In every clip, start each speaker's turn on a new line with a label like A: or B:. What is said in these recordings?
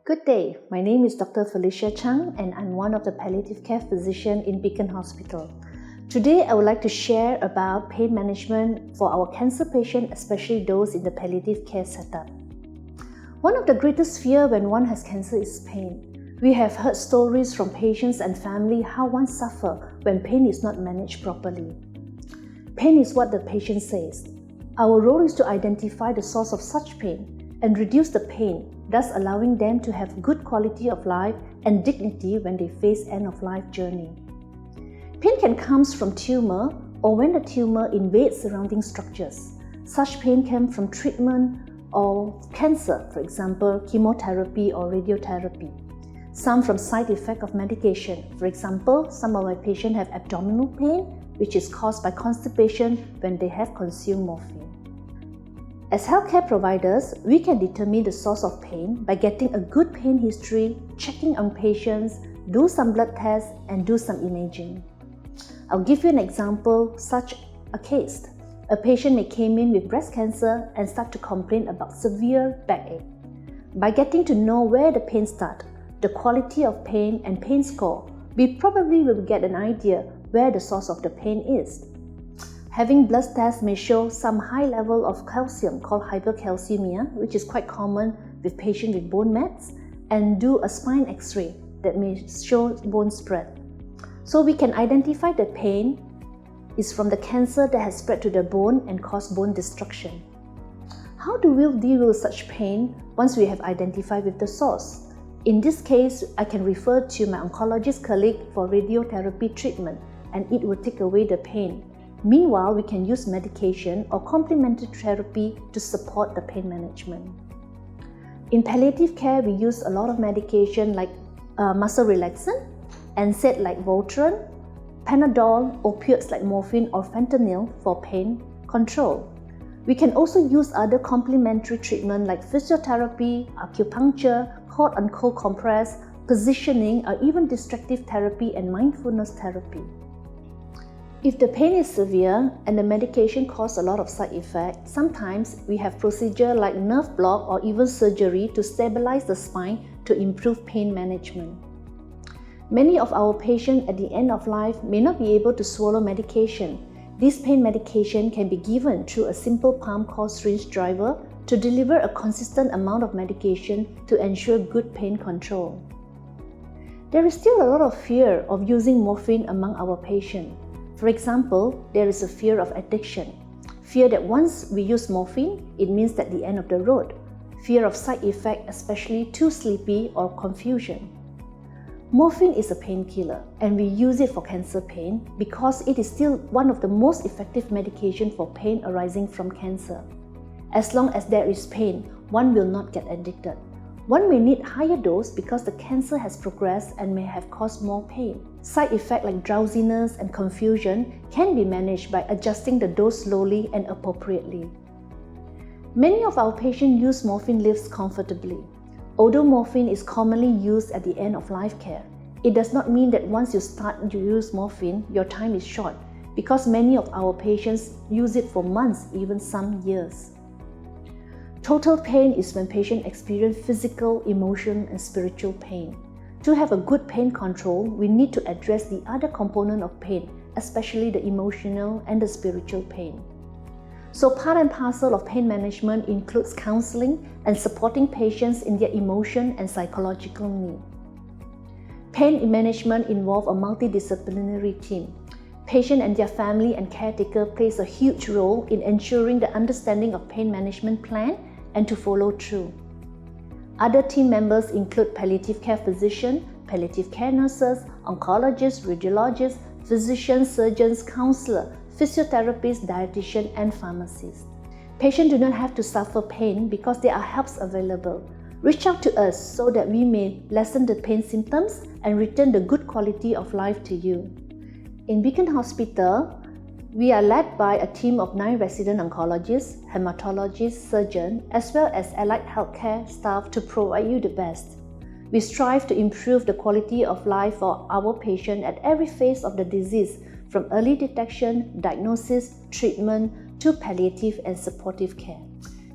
A: Good day, my name is Dr. Felicia Chang and I'm one of the palliative care physicians in Beacon Hospital. Today I would like to share about pain management for our cancer patients, especially those in the palliative care setup. One of the greatest fears when one has cancer is pain. We have heard stories from patients and family how one suffers when pain is not managed properly. Pain is what the patient says. Our role is to identify the source of such pain and reduce the pain, thus allowing them to have good quality of life and dignity when they face end-of-life journey. Pain can come from tumor or when the tumor invades surrounding structures. Such pain comes from treatment or cancer, for example, chemotherapy or radiotherapy. Some from side effect of medication. For example, some of my patients have abdominal pain, which is caused by constipation when they have consumed morphine. As healthcare providers, we can determine the source of pain by getting a good pain history, checking on patients, do some blood tests, and do some imaging. I'll give you an example, such a case. A patient may come in with breast cancer and start to complain about severe backache. By getting to know where the pain starts, the quality of pain and pain score, we probably will get an idea where the source of the pain is. Having blood tests may show some high level of calcium called hypercalcemia, which is quite common with patients with bone mets, and do a spine x-ray that may show bone spread. So we can identify the pain is from the cancer that has spread to the bone and caused bone destruction. How do we deal with such pain once we have identified with the source? In this case, I can refer to my oncologist colleague for radiotherapy treatment, and it will take away the pain. Meanwhile, we can use medication or complementary therapy to support the pain management. In palliative care, we use a lot of medication like muscle relaxant, NSAID like Voltaren, Panadol, opioids like morphine or fentanyl for pain control. We can also use other complementary treatment like physiotherapy, acupuncture, hot and cold compress, positioning, or even distractive therapy and mindfulness therapy. If the pain is severe and the medication causes a lot of side effects, sometimes we have procedures like nerve block or even surgery to stabilize the spine to improve pain management. Many of our patients at the end of life may not be able to swallow medication. This pain medication can be given through a simple pump called syringe driver to deliver a consistent amount of medication to ensure good pain control. There is still a lot of fear of using morphine among our patients. For example, there is a fear of addiction. Fear that once we use morphine, it means that the end of the road. Fear of side effect, especially too sleepy or confusion. Morphine is a painkiller and we use it for cancer pain because it is still one of the most effective medications for pain arising from cancer. As long as there is pain, one will not get addicted. One may need higher dose because the cancer has progressed and may have caused more pain. Side effects like drowsiness and confusion can be managed by adjusting the dose slowly and appropriately. Many of our patients use morphine lives comfortably. Although morphine is commonly used at the end of life care, it does not mean that once you start to use morphine, your time is short, because many of our patients use it for months, even some years. Total pain is when patients experience physical, emotional, and spiritual pain. To have a good pain control, we need to address the other component of pain, especially the emotional and the spiritual pain. So part and parcel of pain management includes counseling and supporting patients in their emotion and psychological need. Pain management involves a multidisciplinary team. Patient and their family and caretaker plays a huge role in ensuring the understanding of pain management plan and to follow through. Other team members include palliative care physician, palliative care nurses, oncologists, radiologists, physicians, surgeons, counselor, physiotherapists, dietitian, and pharmacists. Patients do not have to suffer pain because there are helps available. Reach out to us so that we may lessen the pain symptoms and return the good quality of life to you. In Beacon Hospital, we are led by a team of 9 resident oncologists, hematologists, surgeons, as well as allied healthcare staff to provide you the best. We strive to improve the quality of life for our patients at every phase of the disease, from early detection, diagnosis, treatment, to palliative and supportive care.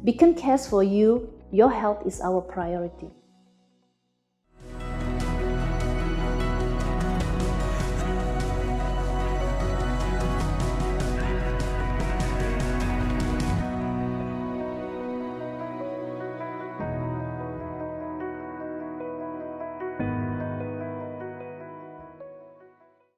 A: Beacon cares for you. Your health is our priority.